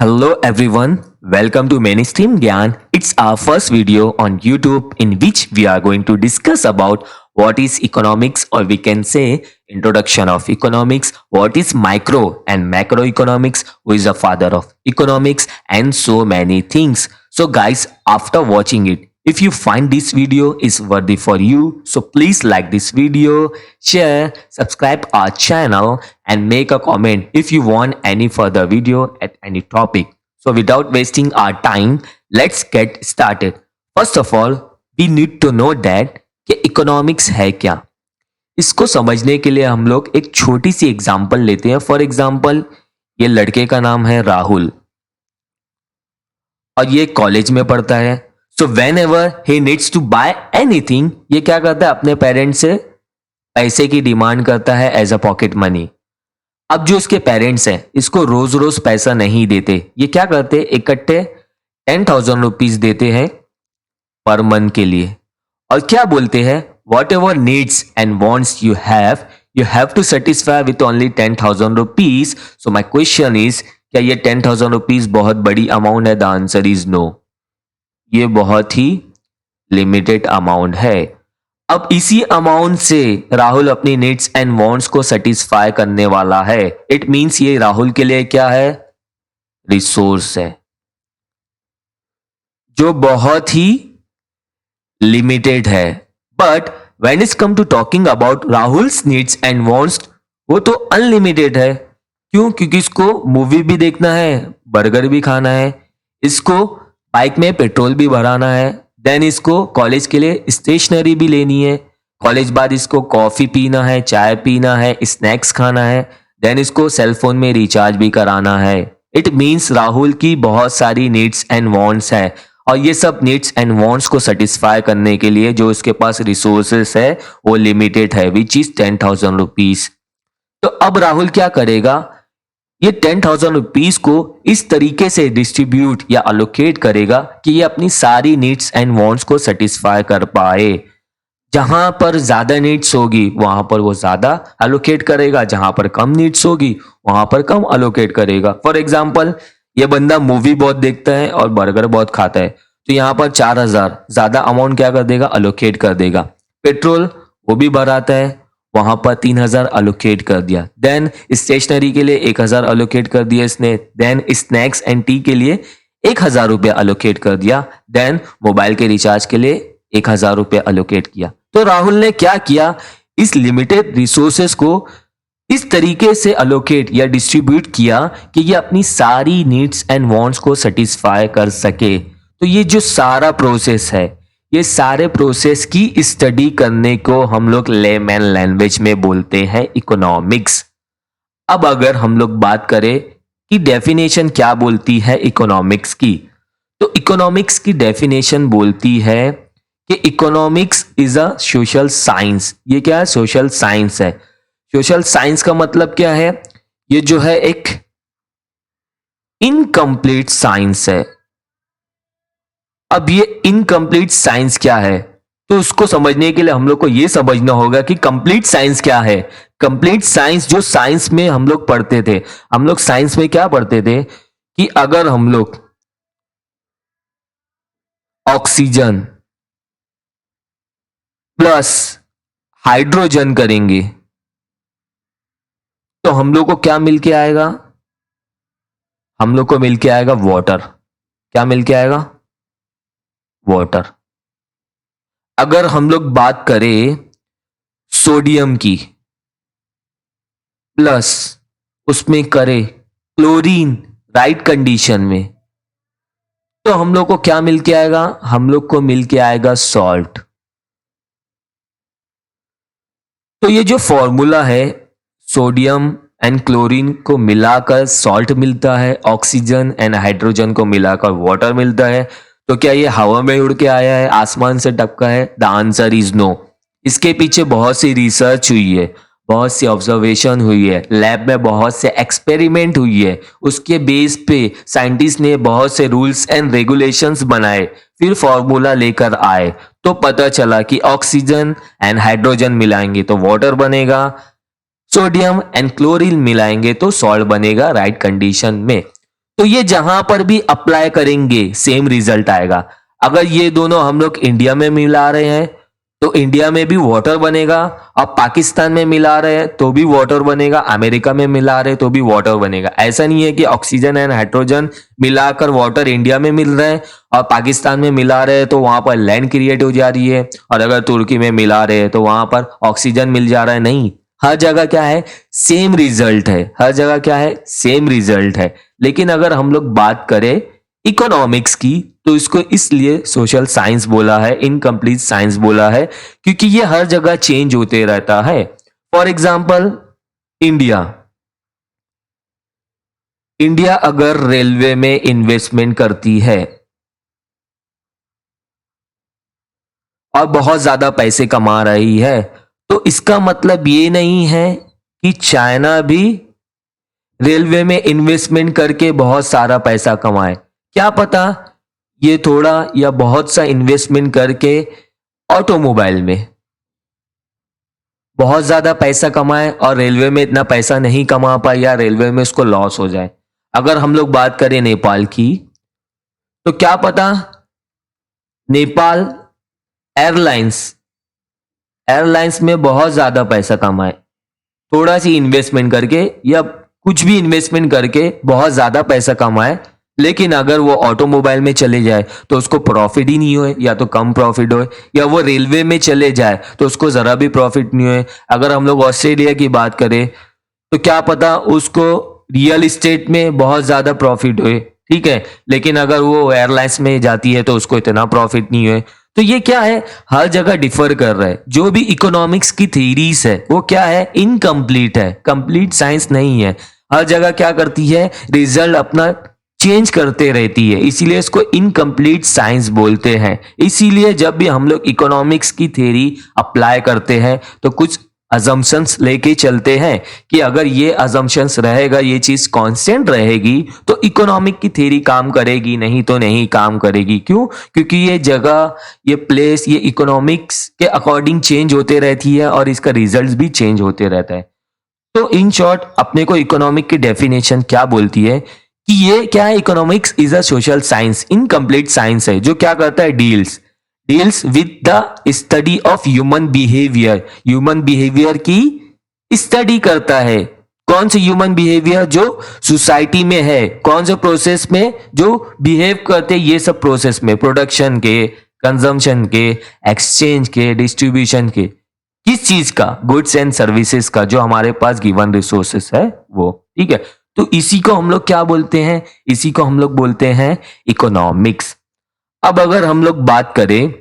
Hello everyone, welcome to Mainstream Gyan. It's our first video on YouTube in which we are going to discuss about what is economics, or we can say introduction of economics, what is micro and macroeconomics, who is the father of economics, and so many things. So guys, after watching it, if you find this video is worthy for you, so please like this video, share, subscribe our channel and make a comment if you want any further video at any topic. So without wasting our time, let's get started. First of all, we need to know that कि economics है क्या. इसको समझने के लिए हम लोग एक छोटी सी एग्जांपल लेते हैं. फॉर एग्जांपल, ये लड़के का नाम है राहुल और ये कॉलेज में पढ़ता है. So whenever he needs to buy anything, ये क्या करता है, अपने पेरेंट्स से पैसे की डिमांड करता है एज अ पॉकेट मनी. अब जो इसके पेरेंट्स हैं इसको रोज रोज पैसा नहीं देते. ये क्या करते, इकट्ठे 10,000 रुपीज देते हैं पर मंथ के लिए, और क्या बोलते हैं, whatever needs and wants you have to satisfy with only 10,000 rupees. So my question is, क्या ये 10,000 रुपीज बहुत बड़ी अमाउंट है? The answer is no. ये बहुत ही लिमिटेड अमाउंट है. अब इसी अमाउंट से राहुल अपनी नीड्स एंड वांट्स को सेटिस्फाई करने वाला है. इट मींस ये राहुल के लिए क्या है, रिसोर्स है जो बहुत ही लिमिटेड है. But when is come to talking about Rahul's needs and wants, वो तो अनलिमिटेड है. क्यों? क्योंकि इसको मूवी भी देखना है, बर्गर भी खाना है, इसको बाइक में पेट्रोल भी भराना है, देन इसको कॉलेज के लिए स्टेशनरी भी लेनी है, कॉलेज बाद इसको कॉफी पीना है, चाय पीना है, स्नैक्स खाना है, देन इसको सेल फोन में रिचार्ज भी कराना है. इट मीन्स राहुल की बहुत सारी नीड्स एंड वांट्स है, और ये सब नीड्स एंड वांट्स को सेटिस्फाई करने के लिए जो इसके पास रिसोर्सेस है वो लिमिटेड है, विच इज 10,000 रुपीज. तो अब राहुल क्या करेगा, ये 10,000 रुपीज को इस तरीके से डिस्ट्रीब्यूट या अलोकेट करेगा कि ये अपनी सारी नीड्स एंड वांट्स को सेटिस्फाई कर पाए. जहां पर ज्यादा नीड्स होगी वहां पर वो ज्यादा अलोकेट करेगा, जहां पर कम नीड्स होगी वहां पर कम अलोकेट करेगा. फॉर एग्जाम्पल, ये बंदा मूवी बहुत देखता है और बर्गर बहुत खाता है, तो यहाँ पर 4,000 ज्यादा अमाउंट क्या कर देगा, अलोकेट कर देगा. पेट्रोल वो भी भराता है, वहां पर 3,000 अलोकेट कर दिया. देन स्टेशनरी के लिए 1,000 अलोकेट कर दिया इसने. देन स्नैक्स एंड टी के लिए 1,000 रुपया अलोकेट कर दिया. देन मोबाइल के रिचार्ज के लिए 1,000 रुपया अलोकेट किया. तो राहुल ने क्या किया, इस लिमिटेड रिसोर्सेस को इस तरीके से अलोकेट या डिस्ट्रीब्यूट किया कि ये अपनी सारी नीड्स एंड वांट्स को सेटिस्फाई कर सके. तो ये जो सारा प्रोसेस है, ये सारे प्रोसेस की स्टडी करने को हम लोग लेमैन लैंग्वेज में बोलते हैं इकोनॉमिक्स. अब अगर हम लोग बात करें कि डेफिनेशन क्या बोलती है इकोनॉमिक्स की, तो इकोनॉमिक्स की डेफिनेशन बोलती है कि economics is a social science. ये क्या है, सोशल साइंस है. सोशल साइंस का मतलब क्या है, ये जो है एक इनकम्प्लीट साइंस है. अब ये इनकम्प्लीट साइंस क्या है, तो उसको समझने के लिए हम लोग को ये समझना होगा कि कंप्लीट साइंस क्या है. कंप्लीट साइंस जो साइंस में हम लोग पढ़ते थे, हम लोग साइंस में क्या पढ़ते थे कि अगर हम लोग ऑक्सीजन प्लस हाइड्रोजन करेंगे तो हम लोग को क्या मिल के आएगा, हम लोग को मिल के आएगा वाटर. क्या मिल के आएगा, वाटर. अगर हम लोग बात करें सोडियम की प्लस उसमें करें क्लोरीन राइट कंडीशन में, तो हम लोग को क्या मिल के आएगा, हम लोग को मिल के आएगा सॉल्ट. तो ये जो फॉर्मूला है, सोडियम एंड क्लोरीन को मिलाकर सॉल्ट मिलता है, ऑक्सीजन एंड हाइड्रोजन को मिलाकर वाटर मिलता है. तो क्या ये हवा में उड़ के आया है, आसमान से टपका है? The answer is no. इसके पीछे बहुत सी रिसर्च हुई है, बहुत सी ऑब्जर्वेशन हुई है, लैब में बहुत से एक्सपेरिमेंट हुई है, उसके बेस पे साइंटिस्ट ने बहुत से रूल्स एंड रेगुलेशंस बनाए, फिर फॉर्मूला लेकर आए. तो पता चला कि ऑक्सीजन एंड हाइड्रोजन मिलाएंगे तो वाटर बनेगा, सोडियम एंड क्लोरीन मिलाएंगे तो सॉल्ट बनेगा राइट कंडीशन में. तो ये जहां पर भी अप्लाई करेंगे सेम रिजल्ट आएगा। अगर ये दोनों हम लोग इंडिया में मिला रहे हैं तो इंडिया में भी वाटर बनेगा, और पाकिस्तान में मिला रहे हैं तो भी वाटर बनेगा, अमेरिका में मिला रहे हैं तो भी वाटर बनेगा। ऐसा नहीं है कि ऑक्सीजन एंड हाइड्रोजन मिलाकर वाटर इंडिया में मिल रहे हैं और पाकिस्तान में मिला रहे हैं तो वहां पर लैंड क्रिएट हो जा रही है, और अगर तुर्की में मिला रहे हैं तो वहां पर ऑक्सीजन मिल जा रहा है। नहीं, हर जगह क्या है, सेम रिजल्ट है। हर जगह क्या है, सेम रिजल्ट है। लेकिन अगर हम लोग बात करें इकोनॉमिक्स की तो इसको इसलिए सोशल साइंस बोला है, इनकम्प्लीट साइंस बोला है, क्योंकि ये हर जगह चेंज होते रहता है। फॉर एग्जाम्पल इंडिया, इंडिया अगर रेलवे में इन्वेस्टमेंट करती है और बहुत ज्यादा पैसे कमा रही है, तो इसका मतलब ये नहीं है कि चाइना भी रेलवे में इन्वेस्टमेंट करके बहुत सारा पैसा कमाए। क्या पता ये थोड़ा या बहुत सा इन्वेस्टमेंट करके ऑटोमोबाइल में बहुत ज्यादा पैसा कमाए और रेलवे में इतना पैसा नहीं कमा पाए, या रेलवे में उसको लॉस हो जाए। अगर हम लोग बात करें नेपाल की, तो क्या पता नेपाल एयरलाइंस में बहुत ज्यादा पैसा कमाए, थोड़ा सी इन्वेस्टमेंट करके या कुछ भी इन्वेस्टमेंट करके बहुत ज्यादा पैसा कमाए, लेकिन अगर वो ऑटोमोबाइल में चले जाए तो उसको प्रॉफिट ही नहीं होए, या तो कम प्रॉफिट होए, या वो रेलवे में चले जाए तो उसको जरा भी प्रॉफिट नहीं होए। अगर हम लोग ऑस्ट्रेलिया की बात करें तो क्या पता उसको रियल एस्टेट में बहुत ज्यादा प्रॉफिट होए, ठीक है, लेकिन अगर वो एयरलाइंस में जाती है तो उसको इतना प्रॉफिट नहीं होए। तो ये क्या है, हर जगह डिफर कर रहा है। जो भी इकोनॉमिक्स की थ्योरीज है वो क्या है, इनकम्प्लीट है, कंप्लीट साइंस नहीं है। हर जगह क्या करती है, रिजल्ट अपना चेंज करते रहती है, इसीलिए इसको इनकम्प्लीट साइंस बोलते हैं। इसीलिए जब भी हम लोग इकोनॉमिक्स की थ्योरी अप्लाई करते हैं तो कुछ अजम्पशंस लेके चलते हैं कि अगर ये अजम्पशंस रहेगा, ये चीज कांस्टेंट रहेगी तो इकोनॉमिक की थ्योरी काम करेगी, नहीं तो नहीं काम करेगी। क्यों? क्योंकि ये जगह, ये प्लेस, ये इकोनॉमिक्स के अकॉर्डिंग चेंज होते रहती है और इसका रिजल्ट भी चेंज होते रहता है। तो इन शॉर्ट अपने को इकोनॉमिक की डेफिनेशन क्या बोलती है कि ये क्या है, economics is a social science, incomplete science है, जो क्या करता है, deals with the study of human behaviour की स्टडी करता है। कौन से ह्यूमन बिहेवियर, जो सोसाइटी में है, कौन से प्रोसेस में जो बिहेव करते हैं, ये सब प्रोसेस में, प्रोडक्शन के, कंजम्पशन के, एक्सचेंज के, डिस्ट्रीब्यूशन के, किस चीज का, गुड्स एंड सर्विसेज का, जो हमारे पास गिवन रिसोर्सेस है वो, ठीक है। तो इसी को हम लोग क्या बोलते हैं, इसी को हम लोग बोलते हैं इकोनॉमिक्स। अब अगर हम लोग बात करें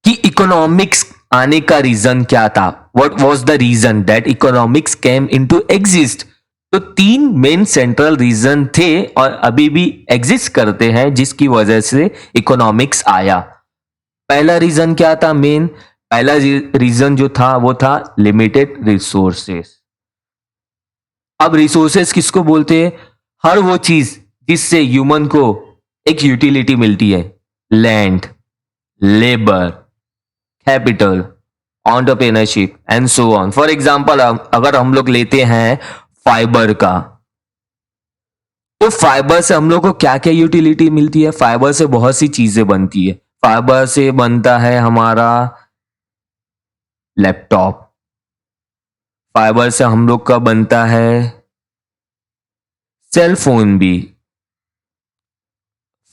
कि इकोनॉमिक्स आने का रीजन क्या था, what was the reason that economics came into exist, तो 3 मेन सेंट्रल रीजन थे और अभी भी एग्जिस्ट करते हैं जिसकी वजह से इकोनॉमिक्स आया। पहला रीजन क्या था, पहला रीजन जो था वो था लिमिटेड रिसोर्सेस। अब रिसोर्सेस किसको बोलते हैं, हर वो चीज जिससे ह्यूमन को एक यूटिलिटी मिलती है, land, labour, capital, entrepreneurship and so on. For example अगर हम लोग लेते हैं फाइबर का, तो फाइबर से हम लोग को क्या क्या यूटिलिटी मिलती है, फाइबर से बहुत सी चीजें बनती है। फाइबर से बनता है हमारा लैपटॉप, फाइबर से हम लोग का बनता है सेल फोन भी,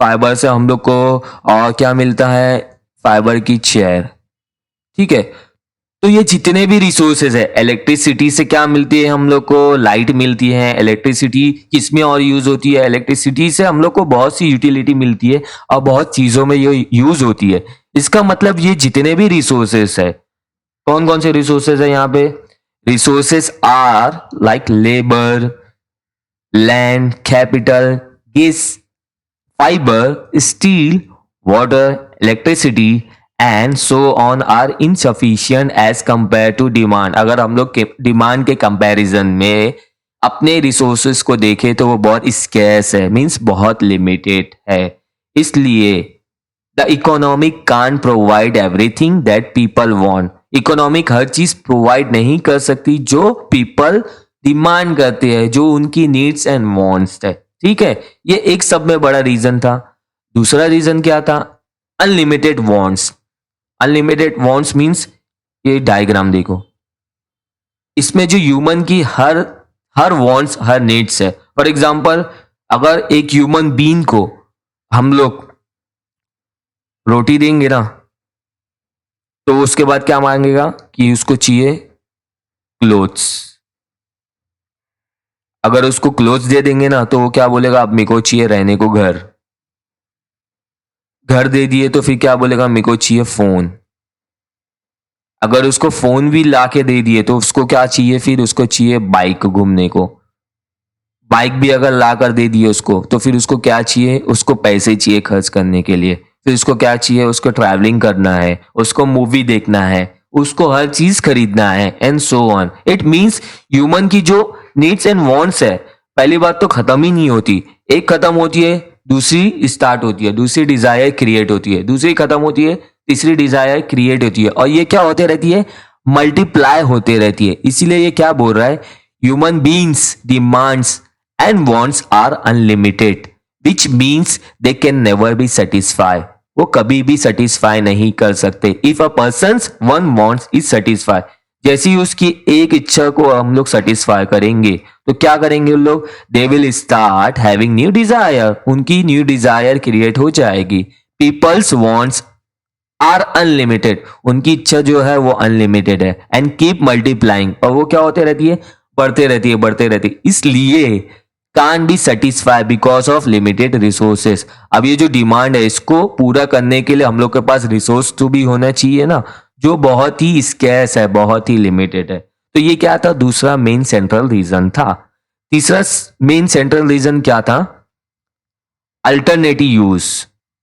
फाइबर से हम लोग को और क्या मिलता है, फाइबर की चेयर, ठीक है। तो ये जितने भी रिसोर्सेज है, इलेक्ट्रिसिटी से क्या मिलती है हम लोग को, लाइट मिलती है। इलेक्ट्रिसिटी किसमें और यूज होती है, इलेक्ट्रिसिटी से हम लोग को बहुत सी यूटिलिटी मिलती है और बहुत चीजों में ये यूज होती है। इसका मतलब ये जितने भी रिसोर्सेज है, कौन कौन से रिसोर्सेज है यहाँ पे, resources are like labour, land, capital, gas, fibre, steel, water, electricity and so on are insufficient as compare to demand. अगर हम लोग डिमांड के कंपैरिजन में अपने रिसोर्सेज को देखें तो वो बहुत स्केर्स है, मींस बहुत लिमिटेड है। इसलिए the economic can't provide everything that people want. Economic हर चीज प्रोवाइड नहीं कर सकती जो पीपल डिमांड करते हैं, जो उनकी नीड्स एंड वांट्स है, ठीक है, ये एक सब में बड़ा रीजन था। दूसरा रीजन क्या था? Unlimited wants. Unlimited wants means, ये डायग्राम देखो, इसमें जो ह्यूमन की हर हर वांट्स, हर नीड्स है। फॉर एग्जांपल, अगर एक ह्यूमन बीइंग को हम लोग रोटी देंगे ना, तो उसके बाद क्या मांगेगा कि उसको चाहिए क्लोथ्स। अगर उसको क्लोथ्स दे देंगे ना, तो वो क्या बोलेगा? अब मेरे को चाहिए रहने को घर। घर दे दिए तो फिर क्या बोलेगा? मेरे को चाहिए फोन। अगर उसको फोन भी ला के दे दिए तो उसको क्या चाहिए? फिर उसको चाहिए बाइक घूमने को। बाइक भी अगर ला कर दे दिए उसको, तो फिर उसको क्या चाहिए? उसको पैसे चाहिए खर्च करने के लिए। फिर उसको क्या चाहिए? उसको ट्रैवलिंग करना है, उसको मूवी देखना है, उसको हर चीज खरीदना है, and so on. It means human की जो नीड्स एंड वांट्स है, पहली बात तो खत्म ही नहीं होती। एक खत्म होती है, दूसरी स्टार्ट होती है, दूसरी डिजायर क्रिएट होती है, दूसरी खत्म होती है, तीसरी डिजायर क्रिएट होती है, और ये क्या होते रहती है? मल्टीप्लाई होते रहती है। इसीलिए ये क्या बोल रहा है? Human beings demands and wants are unlimited, which means they can never be satisfied. वो कभी भी सेटिस्फाई नहीं कर सकते। If a persons one wants is satisfied, जैसे ही उसकी एक इच्छा को हम लोग सेटिस्फाई करेंगे, तो क्या करेंगे उन लोग? They will start having new desire, उनकी न्यू डिजायर क्रिएट हो जाएगी। पीपल्स वांट्स आर अनलिमिटेड, उनकी इच्छा जो है वो अनलिमिटेड है, एंड कीप मल्टीप्लाइंग, और वो क्या होते रहती है? बढ़ते रहती है, बढ़ते रहती है। इसलिए can't be satisfy because of limited resources. अब ये जो डिमांड है, इसको पूरा करने के लिए हम लोग के पास रिसोर्स तो भी होना चाहिए ना, जो बहुत ही स्कैर्स है, बहुत ही लिमिटेड है। तो ये क्या था? दूसरा मेन सेंट्रल रीजन था। तीसरा मेन सेंट्रल रीजन क्या था? Alternative use.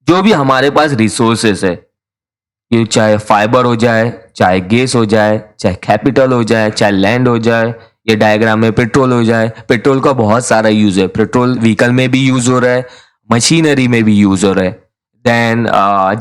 जो भी हमारे पास रिसोर्सेस है, ये चाहे फाइबर हो जाए, चाहे गैस हो जाए, चाहे कैपिटल हो जाए, चाहे लैंड हो जाए, ये डायग्राम में पेट्रोल हो जाए। पेट्रोल का बहुत सारा यूज है। पेट्रोल व्हीकल में भी यूज हो रहा है, मशीनरी में भी यूज हो रहा है, देन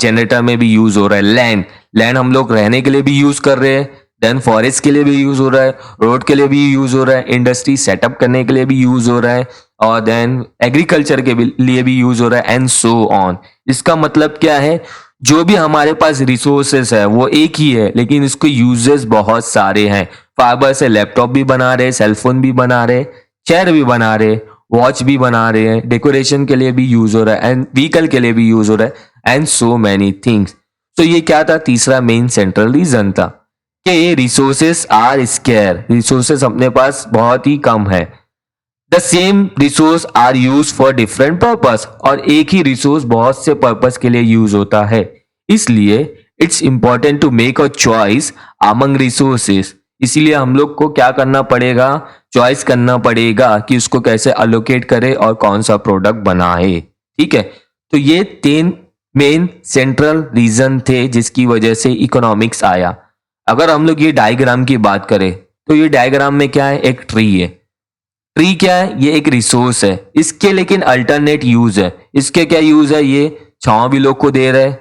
जनरेटर में भी यूज हो रहा है। लैंड, लैंड हम लोग रहने के लिए भी यूज कर रहे हैं, देन फॉरेस्ट के लिए भी यूज हो रहा है, रोड के लिए भी यूज हो रहा है, इंडस्ट्री सेटअप करने के लिए भी यूज हो रहा है, और देन एग्रीकल्चर के लिए भी यूज हो रहा है, एंड सो ऑन। इसका मतलब क्या है? जो भी हमारे पास रिसोर्सेस है वो एक ही है, लेकिन इसको यूजेस बहुत सारे हैं। फाइबर से लैपटॉप भी बना रहे, सेलफोन भी बना रहे, चेयर भी बना रहे, वॉच भी बना रहे हैं, डेकोरेशन के लिए भी यूज हो रहा है, एंड व्हीकल के लिए भी यूज हो रहा है, एंड सो मैनी थिंग्स। तो ये क्या था? तीसरा मेन सेंट्रल रीजन था कि ये रिसोर्सेस आर स्केयर, रिसोर्सेस अपने पास बहुत ही कम है। The same resource are use for different purpose, और एक ही रिसोर्स बहुत से पर्पस के लिए यूज होता है। इसलिए it's important to make a choice among resources. इसीलिए हम लोग को क्या करना पड़ेगा? चॉइस करना पड़ेगा कि उसको कैसे अलोकेट करे और कौन सा प्रोडक्ट बनाए। ठीक है, तो ये तीन मेन सेंट्रल रीजन थे जिसकी वजह से इकोनॉमिक्स आया। अगर हम लोग ये डायग्राम की बात करें, तो ये डायग्राम में क्या है? एक ट्री है। ट्री क्या है? ये एक रिसोर्स है। इसके लेकिन अल्टरनेट यूज है। इसके क्या यूज है? ये छांव भी लोग को दे रहा है,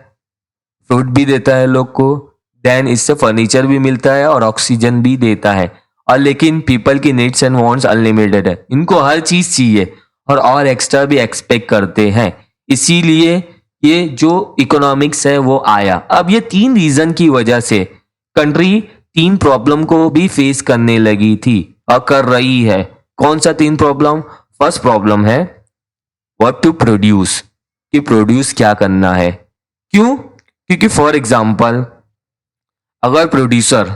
फ्रूट भी देता है लोग को, देन इससे फर्नीचर भी मिलता है और ऑक्सीजन भी देता है। और लेकिन पीपल की नीड्स एंड वांट्स अनलिमिटेड है, इनको हर चीज चाहिए और एक्स्ट्रा भी एक्सपेक्ट करते हैं। इसीलिए ये जो इकोनॉमिक्स है वो आया। अब ये तीन रीजन की वजह से कंट्री तीन प्रॉब्लम को भी फेस करने लगी थी और कर रही है। कौन सा तीन प्रॉब्लम? फर्स्ट प्रॉब्लम है व्हाट टू प्रोड्यूस, कि प्रोड्यूस क्या करना है। क्यों? क्योंकि फॉर एग्जाम्पल, अगर प्रोड्यूसर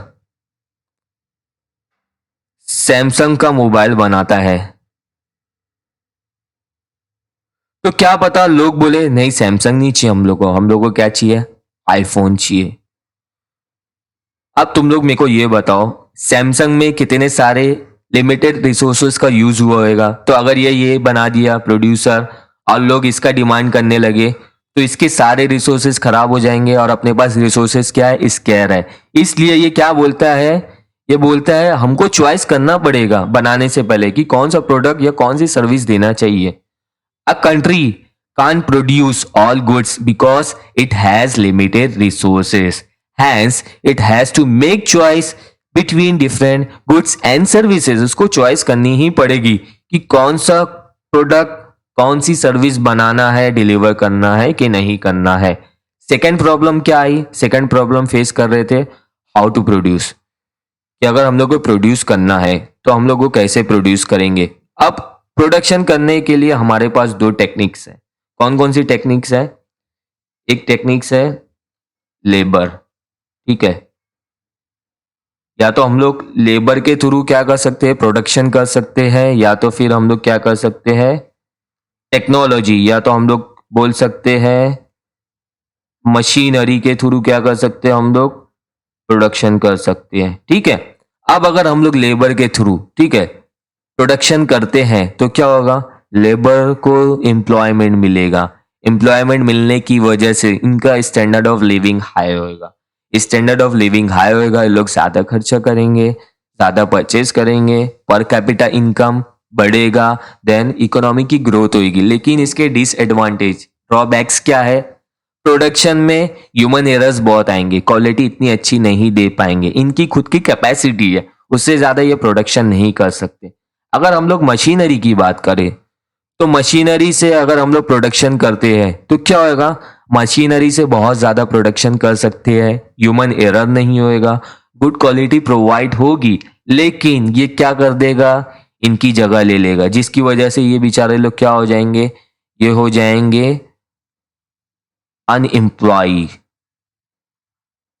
सैमसंग का मोबाइल बनाता है, तो क्या पता लोग बोले नहीं सैमसंग नहीं चाहिए हम लोग को क्या चाहिए? आईफोन चाहिए। अब तुम लोग मेरे को ये बताओ, सैमसंग में कितने सारे लिमिटेड रिसोर्सेज का यूज हुआ होगा। तो अगर ये बना दिया प्रोड्यूसर और लोग इसका डिमांड करने लगे, तो इसके सारे रिसोर्सेज खराब हो जाएंगे और अपने पास रिसोर्सेज क्या है? स्केयर है। इसलिए ये क्या बोलता है? ये बोलता है हमको चॉइस करना पड़ेगा बनाने से पहले कि कौन सा प्रोडक्ट या कौन सी सर्विस देना चाहिए। A country can't produce all goods because it has limited resources. Hence, it has to make choice between different goods and services. उसको चॉइस करनी ही पड़ेगी कि कौन सा प्रोडक्ट कौन सी सर्विस बनाना है, डिलीवर करना है कि नहीं करना है। सेकंड प्रॉब्लम क्या आई, सेकंड प्रॉब्लम फेस कर रहे थे हाउ टू प्रोड्यूस, कि अगर हम लोग को प्रोड्यूस करना है तो हम लोग को कैसे प्रोड्यूस करेंगे। अब प्रोडक्शन करने के लिए हमारे पास दो टेक्निक्स है। कौन कौन सी टेक्निक्स है? एक टेक्निक्स है लेबर, ठीक है। या तो हम लोग लेबर के थ्रू क्या कर सकते हैं, प्रोडक्शन कर सकते हैं, या तो फिर हम लोग क्या कर सकते हैं, टेक्नोलॉजी, या तो हम लोग बोल सकते हैं मशीनरी के थ्रू क्या कर सकते हैं, हम लोग प्रोडक्शन कर सकते हैं, ठीक है। अब अगर हम लोग लेबर के थ्रू, ठीक है, प्रोडक्शन करते हैं तो क्या होगा, लेबर को एम्प्लॉयमेंट मिलेगा। एम्प्लॉयमेंट मिलने की वजह से इनका स्टैंडर्ड ऑफ लिविंग हाई होएगा। स्टैंडर्ड ऑफ लिविंग हाई होएगा, ये लोग ज्यादा खर्चा करेंगे, ज्यादा परचेज करेंगे, पर कैपिटा इनकम बढ़ेगा, देन इकोनॉमी की ग्रोथ होगी। लेकिन इसके डिसएडवांटेज, ड्रॉबैक्स क्या है? प्रोडक्शन में ह्यूमन एरर्स बहुत आएंगे, क्वालिटी इतनी अच्छी नहीं दे पाएंगे, इनकी खुद की कैपेसिटी है, उससे ज्यादा ये प्रोडक्शन नहीं कर सकते। अगर हम लोग मशीनरी की बात करें तो मशीनरी से अगर हम लोग प्रोडक्शन करते हैं तो क्या होगा, मशीनरी से बहुत ज्यादा प्रोडक्शन कर सकते हैं, ह्यूमन एरर नहीं होएगा, गुड क्वालिटी प्रोवाइड होगी, लेकिन ये क्या कर देगा, इनकी जगह ले लेगा, जिसकी वजह से ये बेचारे लोग क्या हो जाएंगे, ये हो जाएंगे अनएम्प्लॉय।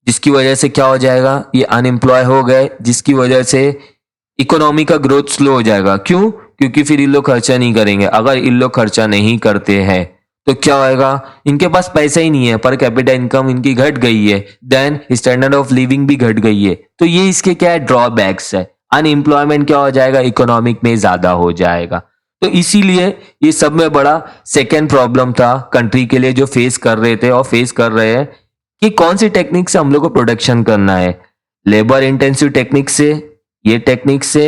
जिसकी वजह से क्या हो जाएगा, ये अनएम्प्लॉय हो गए, जिसकी वजह से इकोनॉमी का ग्रोथ स्लो हो जाएगा। क्यों? क्योंकि फिर इन लोग खर्चा नहीं करेंगे। अगर इन लोग खर्चा नहीं करते हैं तो क्या होएगा, इनके पास पैसा ही नहीं है, पर कैपिटा इनकम इनकी घट गई है, देन स्टैंडर्ड ऑफ लिविंग भी घट गई है। तो ये इसके क्या है, ड्रॉबैक्स है। अनएम्प्लॉयमेंट क्या हो जाएगा, इकोनॉमिक में ज्यादा हो जाएगा। तो इसीलिए ये सब में बड़ा सेकेंड प्रॉब्लम था कंट्री के लिए जो फेस कर रहे थे और फेस कर रहे हैं, कि कौन सी टेक्निक से हम लोग को प्रोडक्शन करना है, लेबर इंटेंसिव टेक्निक से, ये टेक्निक से,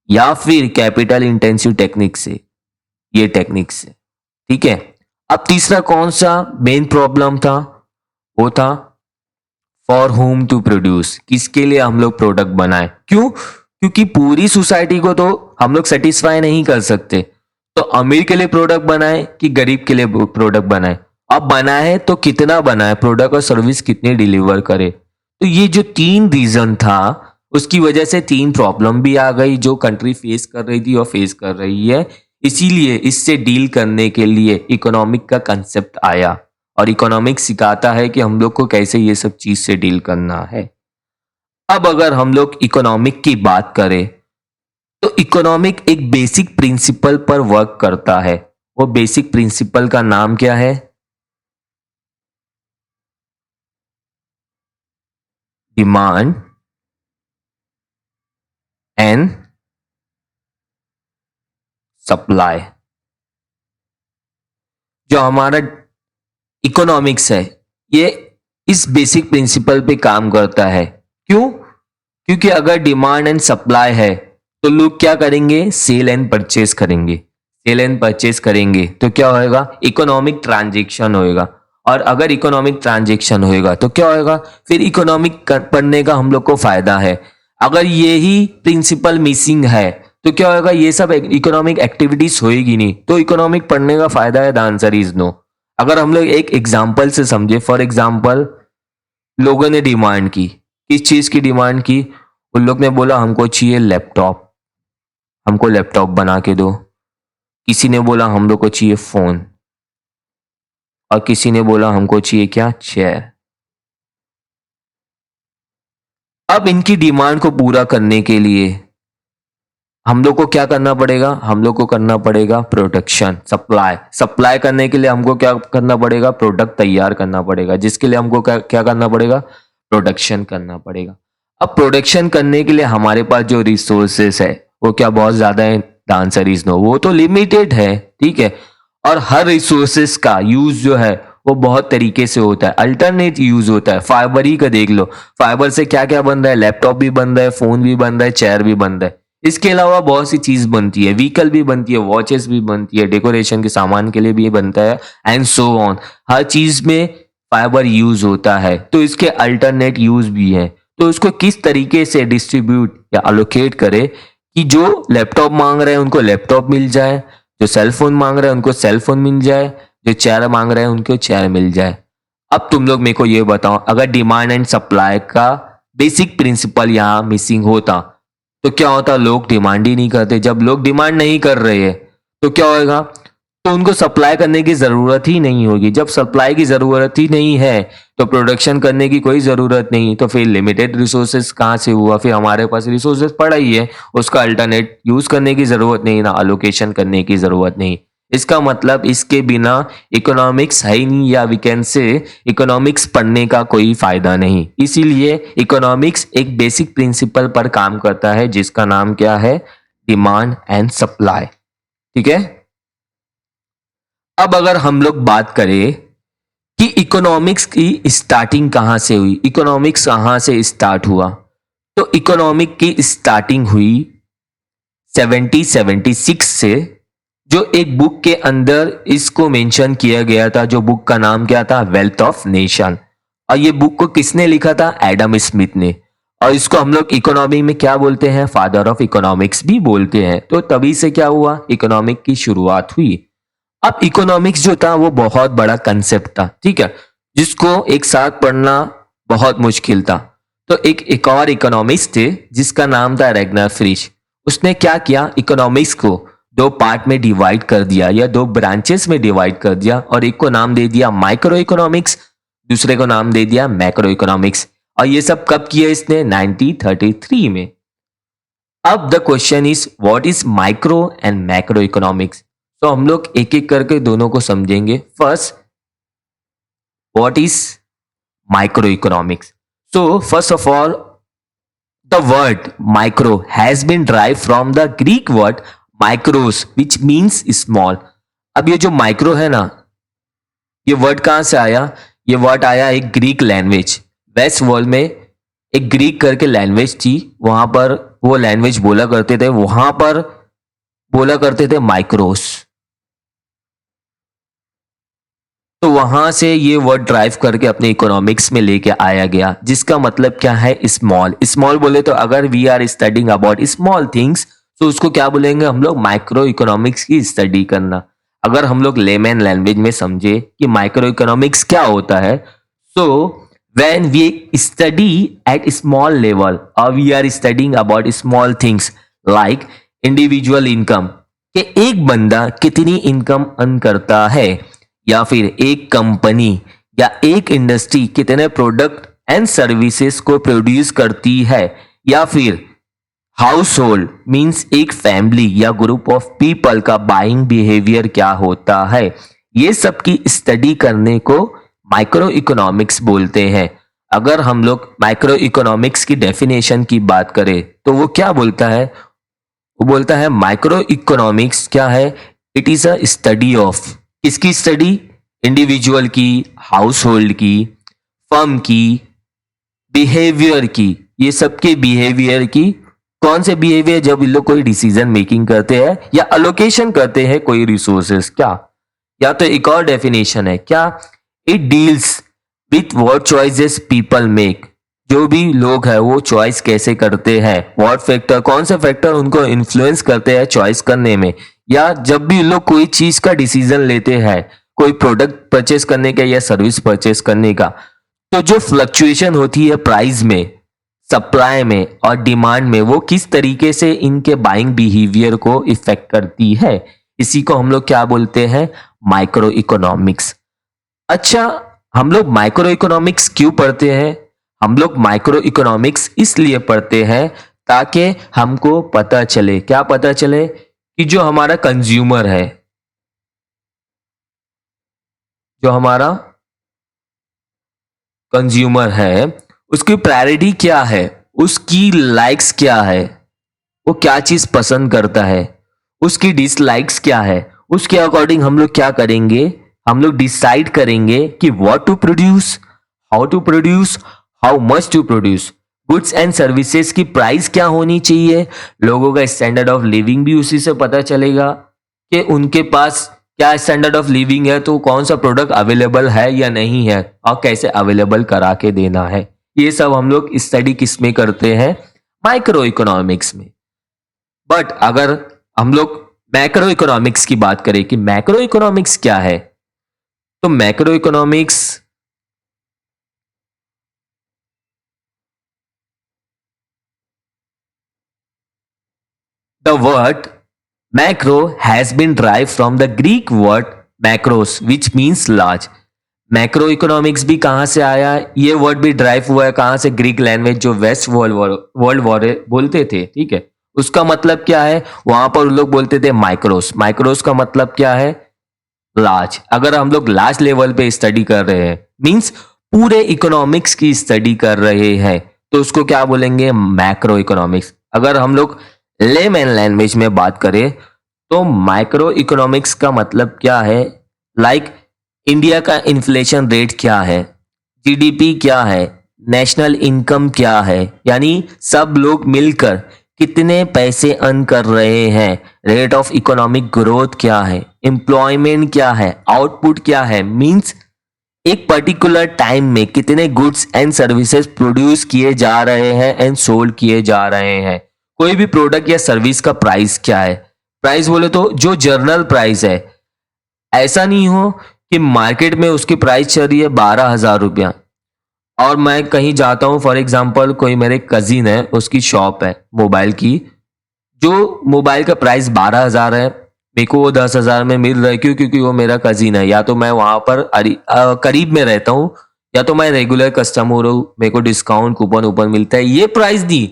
या फिर कैपिटल इंटेंसिव टेक्निक से, ये टेक्निक से, ठीक है। अब तीसरा कौन सा मेन प्रॉब्लम था, वो था फॉर होम टू प्रोड्यूस, किसके लिए हम लोग प्रोडक्ट बनाए। क्यों? क्योंकि पूरी सोसाइटी को तो हम लोग सेटिस्फाई नहीं कर सकते, तो अमीर के लिए प्रोडक्ट बनाए कि गरीब के लिए प्रोडक्ट बनाए। अब बनाए तो कितना बनाए, प्रोडक्ट और सर्विस कितने डिलीवर करे। तो ये जो तीन रीजन था, उसकी वजह से तीन प्रॉब्लम भी आ गई जो कंट्री फेस कर रही थी और फेस कर रही है। इसीलिए इससे डील करने के लिए इकोनॉमिक का कंसेप्ट आया, और इकोनॉमिक्स सिखाता है कि हम लोग को कैसे ये सब चीज से डील करना है। अब अगर हम लोग इकोनॉमिक की बात करें तो इकोनॉमिक एक बेसिक प्रिंसिपल पर वर्क करता है। वो बेसिक प्रिंसिपल का नाम क्या है? Demand and supply. जो हमारा इकोनॉमिक्स है ये इस बेसिक प्रिंसिपल पे काम करता है। क्यों? क्योंकि अगर डिमांड एंड सप्लाई है तो लोग क्या करेंगे, सेल एंड परचेस करेंगे। सेल एंड परचेस करेंगे तो क्या होएगा, इकोनॉमिक ट्रांजैक्शन होएगा। और अगर इकोनॉमिक ट्रांजैक्शन होएगा तो क्या होएगा, फिर इकोनॉमिक पढ़ने का हम लोग को फायदा है। अगर यही प्रिंसिपल मिसिंग है तो क्या होगा, ये सब इकोनॉमिक एक्टिविटीज होएगी नहीं, तो इकोनॉमिक पढ़ने का फायदा है। The answer is no. अगर हम लोग एक एग्जाम्पल से समझे, फॉर एग्जाम्पल लोगों ने डिमांड की, किस चीज की डिमांड की, उन लोग ने बोला हमको चाहिए लैपटॉप, हमको लैपटॉप बना के दो। किसी ने बोला हम लोग को चाहिए फोन, और किसी ने बोला हमको चाहिए क्या, चेयर। अब इनकी डिमांड को पूरा करने के लिए हम लोग को क्या करना पड़ेगा, हम लोग को करना पड़ेगा प्रोडक्शन, सप्लाई। सप्लाई करने के लिए हमको क्या करना पड़ेगा, प्रोडक्ट तैयार करना पड़ेगा, जिसके लिए हमको क्या करना पड़ेगा, प्रोडक्शन करना पड़ेगा। अब प्रोडक्शन करने के लिए हमारे पास जो रिसोर्सेस है वो क्या बहुत ज्यादा है, द आंसर इज नो, वो तो लिमिटेड है, ठीक है। और हर रिसोर्सेस का यूज जो है वो बहुत तरीके से होता है, अल्टरनेट यूज होता है। फाइबर ही का देख लो, फाइबर से क्या क्या बन रहा है, लैपटॉप भी बन रहा है, फोन भी बन रहा है, चेयर भी बन रहा है। इसके अलावा बहुत सी चीज बनती है, व्हीकल भी बनती है, वॉचेस भी बनती है, डेकोरेशन के सामान के लिए भी बनता है, एंड सो ऑन। हर चीज में फाइबर यूज होता है, तो इसके अल्टरनेट यूज भी है। तो इसको किस तरीके से डिस्ट्रीब्यूट या अलोकेट करे कि जो लैपटॉप मांग रहे हैं उनको लैपटॉप मिल जाए, जो सेल फोन मांग रहे हैं उनको सेल फोन मिल जाए, जो चेयर मांग रहे हैं उनको चेयर मिल जाए। अब तुम लोग मेरे को ये बताओ, अगर डिमांड एंड सप्लाई का बेसिक प्रिंसिपल यहाँ मिसिंग होता तो क्या होता? लोग डिमांड ही नहीं करते। जब लोग डिमांड नहीं कर रहे हैं तो क्या होगा? तो उनको सप्लाई करने की जरूरत ही नहीं होगी। जब सप्लाई की जरूरत ही नहीं है तो प्रोडक्शन करने की कोई जरूरत नहीं, तो फिर लिमिटेड रिसोर्सेज कहाँ से हुआ? फिर हमारे पास रिसोर्सेज पड़ा ही है, उसका अल्टरनेट यूज करने की जरूरत नहीं, ना अलोकेशन करने की जरूरत नहीं। इसका मतलब इसके बिना इकोनॉमिक्स है ही नहीं, या वी कैन से इकोनॉमिक्स पढ़ने का कोई फायदा नहीं। इसीलिए इकोनॉमिक्स एक बेसिक प्रिंसिपल पर काम करता है जिसका नाम क्या है? Demand and supply. ठीक है। अब अगर हम लोग बात करें कि इकोनॉमिक्स की स्टार्टिंग कहां से हुई, इकोनॉमिक्स कहां से स्टार्ट हुआ, तो इकोनॉमिक की स्टार्टिंग हुई 1776 से, जो एक बुक के अंदर इसको मेंशन किया गया था, जो बुक का नाम क्या था? Wealth of nation. और ये बुक को किसने लिखा था? एडम स्मिथ ने। और इसको हम लोग इकोनॉमी में क्या बोलते हैं? फादर ऑफ इकोनॉमिक्स भी बोलते हैं। तो तभी से क्या हुआ? इकोनॉमिक की शुरुआत हुई। अब इकोनॉमिक्स जो था वो बहुत बड़ा कंसेप्ट था, ठीक है, जिसको एक साथ पढ़ना बहुत मुश्किल था। तो एक और इकोनॉमिस्ट थे जिसका नाम था रेगनर फ्रिश। उसने क्या किया? इकोनॉमिक्स को दो पार्ट में डिवाइड कर दिया, या दो ब्रांचेस में डिवाइड कर दिया, और एक को नाम दे दिया माइक्रो इकोनॉमिक्स, दूसरे को नाम दे दिया मैक्रो इकोनॉमिक्स। और ये सब कब किया इसने? 1933 में। अब the question is what is micro and macro economics. तो हम लोग एक एक करके दोनों को समझेंगे। First, what is micro economics? So first of all, the word micro has been drive from the Greek word micros which means small. अब ये जो माइक्रो है ना, ये वर्ड कहां से आया? ये वर्ड आया एक ग्रीक लैंग्वेज। वेस्ट वर्ल्ड में एक ग्रीक करके लैंग्वेज थी, वहां पर वो लैंग्वेज बोला करते थे, वहां पर बोला करते थे माइक्रोस। तो वहां से ये वर्ड ड्राइव करके अपने इकोनॉमिक्स में लेके आया गया, जिसका मतलब क्या है? स्मॉल। स्मॉल बोले तो अगर we are studying about small things, तो उसको क्या बोलेंगे हम लोग? माइक्रो इकोनॉमिक्स की स्टडी करना। अगर हम लोग लेमैन लैंग्वेज में समझे कि माइक्रो इकोनॉमिक्स क्या होता है, so when we study at small level और we are studying about small things like individual income, कि एक बंदा कितनी इनकम अर्न करता है, या फिर एक कंपनी या एक इंडस्ट्री कितने प्रोडक्ट एंड सर्विसेज को प्रोड्यूस करती है, या फिर हाउस होल्ड मीन्स एक फैमिली या ग्रुप ऑफ पीपल का बाइंग बिहेवियर क्या होता है, ये सब की स्टडी करने को माइक्रो इकोनॉमिक्स बोलते हैं। अगर हम लोग माइक्रो इकोनॉमिक्स की डेफिनेशन की बात करें तो वो क्या बोलता है? वो बोलता है माइक्रो इकोनॉमिक्स क्या है? It is a study of, किसकी स्टडी? इंडिविजुअल की, हाउस होल्ड की, फर्म की, बिहेवियर की, ये सबके बिहेवियर की। कौन से बिहेवियर? जब इन लोग कोई डिसीजन मेकिंग करते हैं या अलोकेशन करते हैं कोई रिसोर्सेस। क्या? या तो एक और डेफिनेशन है क्या? It deals with what choices people make, जो भी लोग हैं वो चॉइस कैसे करते हैं, व्हाट फैक्टर, कौन से फैक्टर उनको इन्फ्लुएंस करते हैं चॉइस करने में, या जब भी लोग कोई चीज का डिसीजन लेते हैं, कोई प्रोडक्ट परचेस करने का या सर्विस परचेस करने का, तो जो फ्लक्चुएशन होती है प्राइस में, सप्लाई में और डिमांड में, वो किस तरीके से इनके बाइंग बिहेवियर को इफेक्ट करती है, इसी को हम लोग क्या बोलते हैं? Micro economics. अच्छा, हम लोग माइक्रो इकोनॉमिक्स क्यों पढ़ते हैं? हम लोग माइक्रो इकोनॉमिक्स इसलिए पढ़ते हैं ताकि हमको पता चले, क्या पता चले? कि जो हमारा कंज्यूमर है, जो हमारा कंज्यूमर है, उसकी प्रायोरिटी क्या है, उसकी लाइक्स क्या है, वो क्या चीज पसंद करता है, उसकी डिसलाइक्स क्या है, उसके अकॉर्डिंग हम लोग क्या करेंगे? हम लोग डिसाइड करेंगे कि what to produce, how to produce, how much to produce. Goods and services की प्राइस क्या होनी चाहिए, लोगों का स्टैंडर्ड ऑफ लिविंग भी उसी से पता चलेगा कि उनके पास क्या स्टैंडर्ड ऑफ लिविंग है, तो कौन सा प्रोडक्ट अवेलेबल है या नहीं है, और कैसे अवेलेबल करा के देना है। ये सब हम लोग स्टडी किस में करते हैं? माइक्रो इकोनॉमिक्स में। बट अगर हम लोग मैक्रो इकोनॉमिक्स की बात करें कि मैक्रो इकोनॉमिक्स क्या है, तो macro economics the word macro has been derived from the Greek word macros which means large. Macro economics भी कहां से आया, ये वर्ड भी ड्राइव हुआ है कहां से, ग्रीक लैंग्वेज जो वेस्ट वर्ल्ड वॉर बोलते थे, ठीक है, उसका मतलब क्या है, वहां पर लोग बोलते थे माइक्रोस। माइक्रोस का मतलब क्या है, लार्ज। अगर हम लोग लार्ज लेवल पे स्टडी कर रहे हैं, मींस पूरे इकोनॉमिक्स की स्टडी कर रहे हैं, तो उसको क्या बोलेंगे, मैक्रो इकोनॉमिक्स। अगर हम लोग लेमैन लैंग्वेज में बात करें तो माइक्रो इकोनॉमिक्स का मतलब क्या है, लाइक इंडिया का इन्फ्लेशन रेट क्या है, जीडीपी क्या है, नेशनल इनकम क्या है, यानी सब लोग मिलकर कितने पैसे अर्न कर रहे हैं, रेट ऑफ इकोनॉमिक ग्रोथ क्या है, एम्प्लॉयमेंट क्या है, आउटपुट क्या है, मींस एक पर्टिकुलर टाइम में कितने गुड्स एंड सर्विसेज प्रोड्यूस किए जा रहे हैं एंड सोल्ड किए जा रहे हैं, कोई भी प्रोडक्ट या सर्विस का प्राइस क्या है। प्राइस बोले तो जो जर्नल प्राइस है, ऐसा नहीं हो कि मार्केट में उसकी प्राइस चल रही है 12,000 रुपया और मैं कहीं जाता हूं, फॉर एग्जांपल कोई मेरे कजिन है, उसकी शॉप है मोबाइल की, जो मोबाइल का प्राइस 12,000 है, मेरे को वो 10,000 में मिल रहा है, क्यों, क्योंकि वो मेरा कजिन है, या तो मैं वहां पर करीब में रहता हूँ, या तो मैं रेगुलर कस्टमर हूँ, मेरे को डिस्काउंट कूपन ऊपर मिलता है, ये प्राइस दी।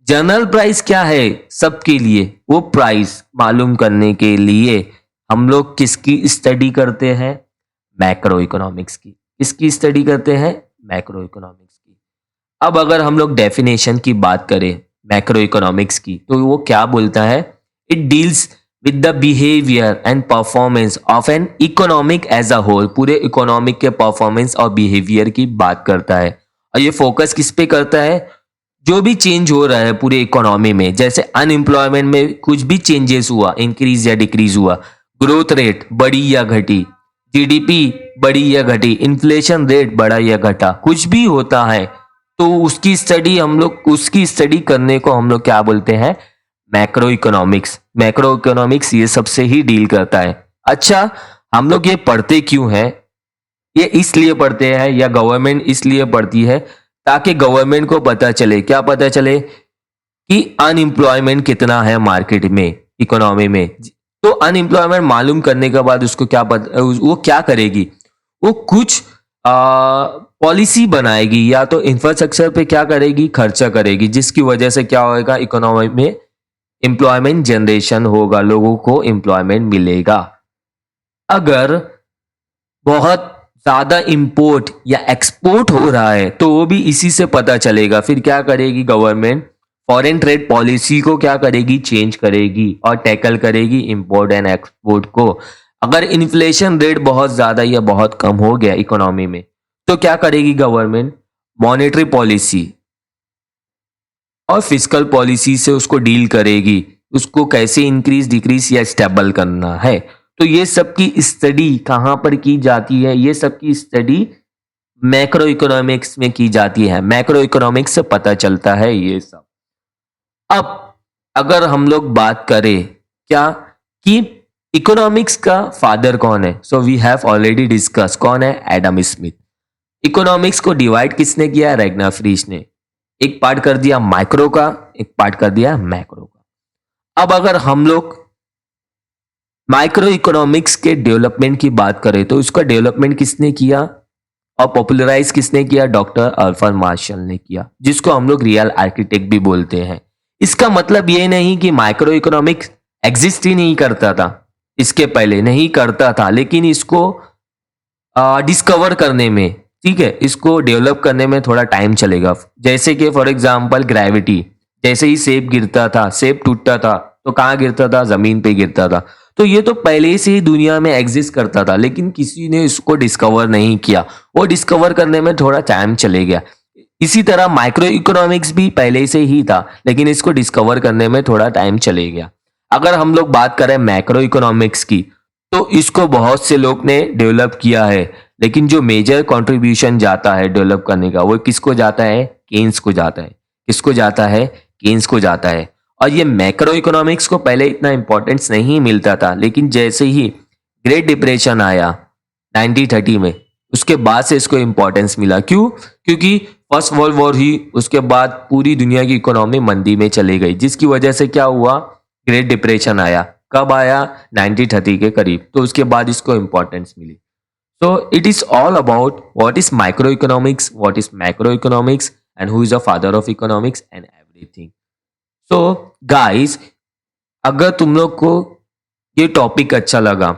जनरल प्राइस क्या है सबके लिए, वो प्राइस मालूम करने के लिए हम लोग किसकी स्टडी करते हैं, मैक्रो इकोनॉमिक्स की। इसकी स्टडी करते हैं, मैक्रो इकोनॉमिक्स की। अब अगर हम लोग डेफिनेशन की बात करें मैक्रो इकोनॉमिक्स की, तो वो क्या बोलता है, it deals with the behaviour and performance of an economic as a whole, पूरे इकोनॉमिक के परफॉर्मेंस और बिहेवियर की बात करता है। और ये फोकस किस पे करता है, जो भी चेंज हो रहा है पूरे इकोनॉमी में, जैसे अनएम्प्लॉयमेंट में कुछ भी चेंजेस हुआ, इंक्रीज या डिक्रीज हुआ, ग्रोथ रेट बढ़ी या घटी, जीडीपी बढ़ी या घटी, इन्फ्लेशन रेट बढ़ा या घटा, कुछ भी होता है तो उसकी स्टडी करने को हम लोग क्या बोलते हैं, मैक्रो इकोनॉमिक्स। मैक्रो इकोनॉमिक्स ये सबसे ही डील करता है। अच्छा, हम लोग ये पढ़ते क्यों हैं, ये इसलिए पढ़ते हैं या गवर्नमेंट इसलिए पढ़ती है ताकि गवर्नमेंट को पता चले, क्या पता चले, कि अनएम्प्लॉयमेंट कितना है मार्केट में, इकोनॉमी में। तो अनएम्प्लॉयमेंट मालूम करने के बाद उसको क्या पता, वो क्या करेगी, वो कुछ पॉलिसी बनाएगी या तो इंफ्रास्ट्रक्चर पे क्या करेगी, खर्चा करेगी, जिसकी वजह से क्या होएगा, इकोनॉमी में एम्प्लॉयमेंट जनरेशन होगा, लोगों को एम्प्लॉयमेंट मिलेगा। अगर बहुत ज्यादा इंपोर्ट या एक्सपोर्ट हो रहा है तो वो भी इसी से पता चलेगा, फिर क्या करेगी गवर्नमेंट, फॉरेन ट्रेड पॉलिसी को क्या करेगी, चेंज करेगी और टैकल करेगी इंपोर्ट एंड एक्सपोर्ट को। अगर इन्फ्लेशन रेट बहुत ज्यादा या बहुत कम हो गया इकोनॉमी में, तो क्या करेगी गवर्नमेंट, मॉनेटरी पॉलिसी और फिस्कल पॉलिसी से उसको डील करेगी, उसको कैसे इंक्रीज डिक्रीज या स्टेबल करना है। तो ये सब की स्टडी कहां पर की जाती है, ये सब की स्टडी मैक्रो इकोनॉमिक्स में की जाती है। मैक्रो इकोनॉमिक्स से पता चलता है ये सब। अब अगर हम लोग बात करें क्या कि इकोनॉमिक्स का फादर कौन है, so we have already discuss, कौन है, एडम स्मिथ। इकोनॉमिक्स को डिवाइड किसने किया, रैग्नार फ्रीश ने। एक पार्ट कर दिया माइक्रो का, एक पार्ट कर दिया मैक्रो का। अब अगर हम लोग माइक्रो इकोनॉमिक्स के डेवलपमेंट की बात करें तो इसका डेवलपमेंट किसने किया और पॉपुलराइज किसने किया, डॉक्टर अल्फ्रेड मार्शल ने किया, जिसको हम लोग रियल आर्किटेक्ट भी बोलते हैं। इसका मतलब ये नहीं कि माइक्रो इकोनॉमिक्स एग्जिस्ट ही नहीं करता था, इसके पहले नहीं करता था, लेकिन इसको डिस्कवर करने में, ठीक है, इसको डेवलप करने में थोड़ा टाइम चलेगा। जैसे कि फॉर एग्जांपल ग्रेविटी, जैसे ही सेब गिरता था, सेब टूटता था तो कहाँ गिरता था, जमीन पे गिरता था। तो ये तो पहले से ही दुनिया में एग्जिस्ट करता था, लेकिन किसी ने इसको डिस्कवर नहीं किया, वो डिस्कवर करने में थोड़ा टाइम चले गया। इसी तरह माइक्रो इकोनॉमिक्स भी पहले से ही था, लेकिन इसको डिस्कवर करने में थोड़ा टाइम चले गया। अगर हम लोग बात करें मैक्रो इकोनॉमिक्स की, तो इसको बहुत से लोग ने डेवलप किया है, लेकिन जो मेजर कंट्रीब्यूशन जाता है डेवलप करने का, वो किसको जाता है, केन्स को जाता है। किसको जाता है, केन्स को जाता है। और ये मैक्रो इकोनॉमिक्स को पहले इतना इंपॉर्टेंस नहीं मिलता था, लेकिन जैसे ही ग्रेट डिप्रेशन आया 1930 में, उसके बाद से इसको इम्पोर्टेंस मिला। क्यों? क्योंकि फर्स्ट वर्ल्ड वॉर हुई, उसके बाद पूरी दुनिया की इकोनॉमी मंदी में चली गई, जिसकी वजह से क्या हुआ, ग्रेट डिप्रेशन आया। कब आया? 1930 के करीब। तो उसके बाद इसको इम्पोर्टेंस मिली। So it is all about what is microeconomics, what is macroeconomics, and who is the father of economics and everything. So guys, अगर तुम लोग को ये टॉपिक अच्छा लगा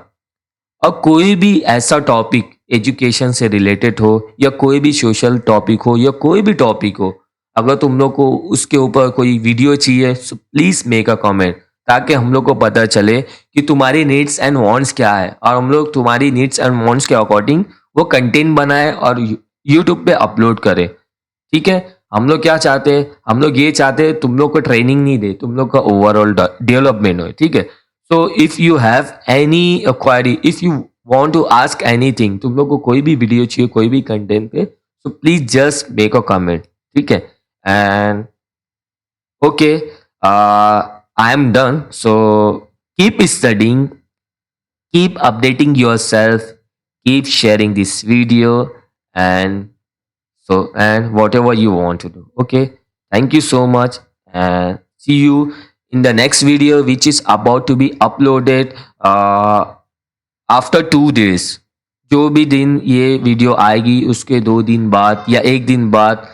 और कोई भी ऐसा टॉपिक एजुकेशन से रिलेटेड हो या कोई भी सोशल टॉपिक हो या कोई भी टॉपिक हो, अगर तुम लोग को उसके ऊपर कोई वीडियो चाहिए, so please make a comment, ताकि हम लोग को पता चले कि तुम्हारी नीड्स एंड वांट्स क्या है, और हम लोग तुम्हारी नीड्स एंड वांट्स के अकॉर्डिंग वो कंटेंट बनाए और यूट्यूब पे अपलोड करें। ठीक है? हम लोग क्या चाहते हैं? हम लोग ये चाहते हैं तुम लोग को ट्रेनिंग नहीं दे, तुम लोग का ओवरऑल डेवलपमेंट हो। ठीक है? So if you have any query, if you want to ask anything, तुम लोग को कोई भी वीडियो चाहिए कोई भी कंटेंट पे, so please just make a comment. ठीक है? And okay, I am done. So keep studying, keep updating yourself, keep sharing this video, and whatever you want to do. Okay, thank you so much, and see you in the next video, which is about to be uploaded after 2 days. जो भी दिन ये video आएगी उसके 2 दिन बाद या 1 दिन बाद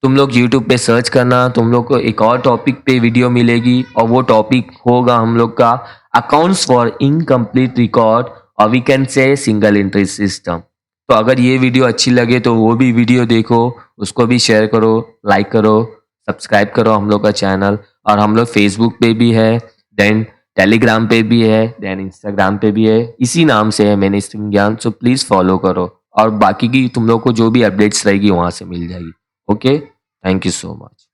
तुम लोग YouTube पे सर्च करना, तुम लोग को एक और टॉपिक पे वीडियो मिलेगी, और वो टॉपिक होगा हम लोग का अकाउंट्स फॉर इनकम्प्लीट रिकॉर्ड, और we can say single entry system. तो अगर ये वीडियो अच्छी लगे तो वो भी वीडियो देखो, उसको भी शेयर करो, लाइक करो, सब्सक्राइब करो हम लोग का चैनल। और हम लोग फेसबुक पे भी है, देन टेलीग्राम पे भी है, देन इंस्टाग्राम पे भी है, इसी नाम से है मेनस्ट्रीम ज्ञान। सो प्लीज़ फॉलो करो, और बाकी की तुम लोग को जो भी अपडेट्स रहेगी वहाँ से मिल जाएगी। Okay, thank you so much.